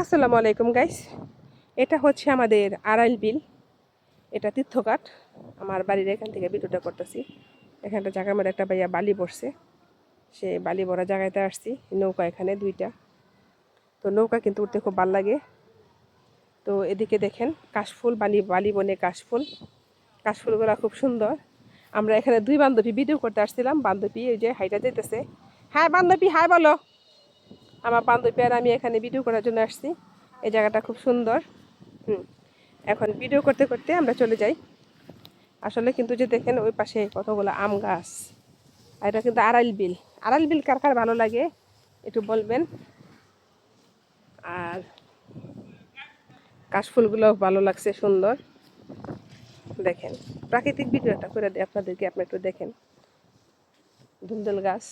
আসসালামু আলাইকুম গাইস। এটা হচ্ছে আমাদের আড়াইল বিল। এটা তীর্থঘাট। আমার বাড়ির এখান থেকে ভিডিওটা করতেছি। এখানটা জায়গার মধ্যে একটা ভাইয়া বালি পড়ছে, সে বালি ভরা জায়গাতে আসছি। নৌকা এখানে দুইটা, তো নৌকা কিন্তু উঠতে খুব ভালো লাগে। তো এদিকে দেখেন কাশফুল, বালি বনে কাশফুল, কাশফুলগুলো খুব সুন্দর। আমরা এখানে দুই বান্ধবী ভিডিও করতে আসছিলাম। বান্ধবী এই যে হাইটা যেতেছে। হ্যাঁ বান্ধবী, হাই বলো। আমার বান্ধবী আর আমি এখানে ভিডিও করার জন্য আসছি। এই জায়গাটা খুব সুন্দর। এখন ভিডিও করতে করতে আমরা চলে যাই। আসলে কিন্তু যে দেখেন ওই পাশে কতগুলো আম গাছ, আর এটা কিন্তু আড়াইল বিল। আড়াইল বিল কার কার ভালো লাগে একটু বলবেন। আর কাশফুলগুলো ভালো লাগছে, সুন্দর। দেখেন প্রাকৃতিক ভিডিওটা করে দিই আপনাদেরকে, আপনি একটু দেখেন। ধুন্দুল গাছ,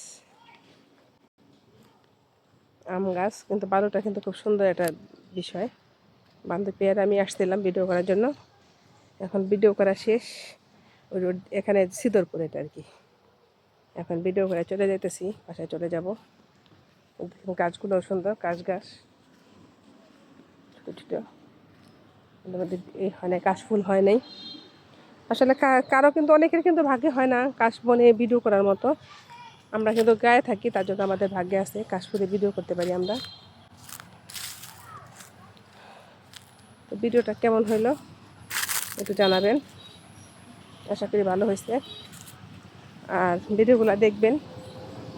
আম গাছ, কিন্তু বালুটা কিন্তু খুব সুন্দর একটা বিষয়। বান্ধবী আর আমি আসছিলাম ভিডিও করার জন্য। এখন ভিডিও করা শেষ। ওই রোড এখানে সিদরপুর, এটা আর কি। এখন ভিডিও করে চলে যেতেছি, বাসায় চলে যাব। গাছগুলো সুন্দর, কাশ গাছ ছোটো ছোটো। আমাদের এখানে কাশফুল হয় নাই। আসলে কারো কিন্তু অনেকের কিন্তু ভাগ্যে হয় না কাশবনে ভিডিও করার মতো। আমরা কিন্তু গায়ে থাকি, তার জন্য আমাদের ভাগ্যে আছে কাশফুলে ভিডিও করতে পারি আমরা। তো ভিডিওটা কেমন হইলো একটু জানাবেন, আশা করি ভালো হয়েছে। আর ভিডিওগুলো দেখবেন,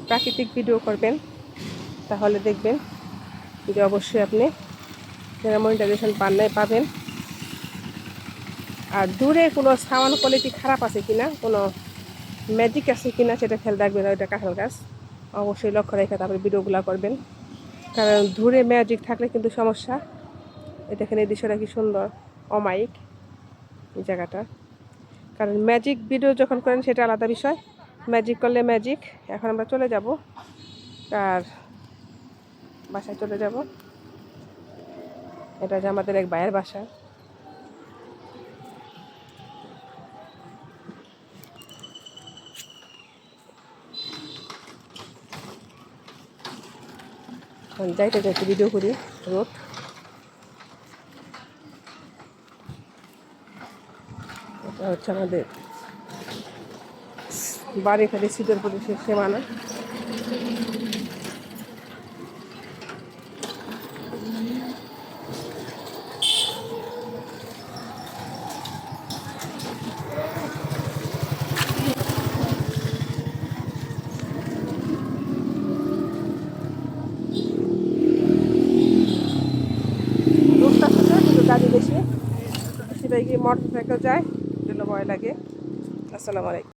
প্রাকৃতিক ভিডিও করবেন, তাহলে দেখবেন যে অবশ্যই আপনি যারা মনিটাইজেশন পান নাই পাবেন। আর দূরে কোনো সাউন্ড কোয়ালিটি খারাপ আছে কিনা, কোনো ম্যাজিক আছে কিনা সেটা খেয়াল রাখবেন। ওইটা কাঁঠাল গাছ অবশ্যই লক্ষ্য রেখে তারপরে ভিডিওগুলো করবেন, কারণ দূরে ম্যাজিক থাকলে কিন্তু সমস্যা। এই দেখেন এই দৃশ্যটা কি সুন্দর, অমায়িক এই জায়গাটা। কারণ ম্যাজিক ভিডিও যখন করেন সেটা আলাদা বিষয়, ম্যাজিক করলে ম্যাজিক। এখন আমরা চলে যাব, আর বাসায় চলে যাব। এটা যে আমাদের এক ভাইয়ের বাসা। যাইতে যাইতে ভিডিও করি। রোড, এটা হচ্ছে আমাদের বাড়ি খালি সিদরপুরের সীমানা। রোডটা সুন্দর কিন্তু গাড়ি বেশি, সেটাই কি মোটর সাইকেল যায়, জন্য ভয় লাগে। আসসালামু আলাইকুম।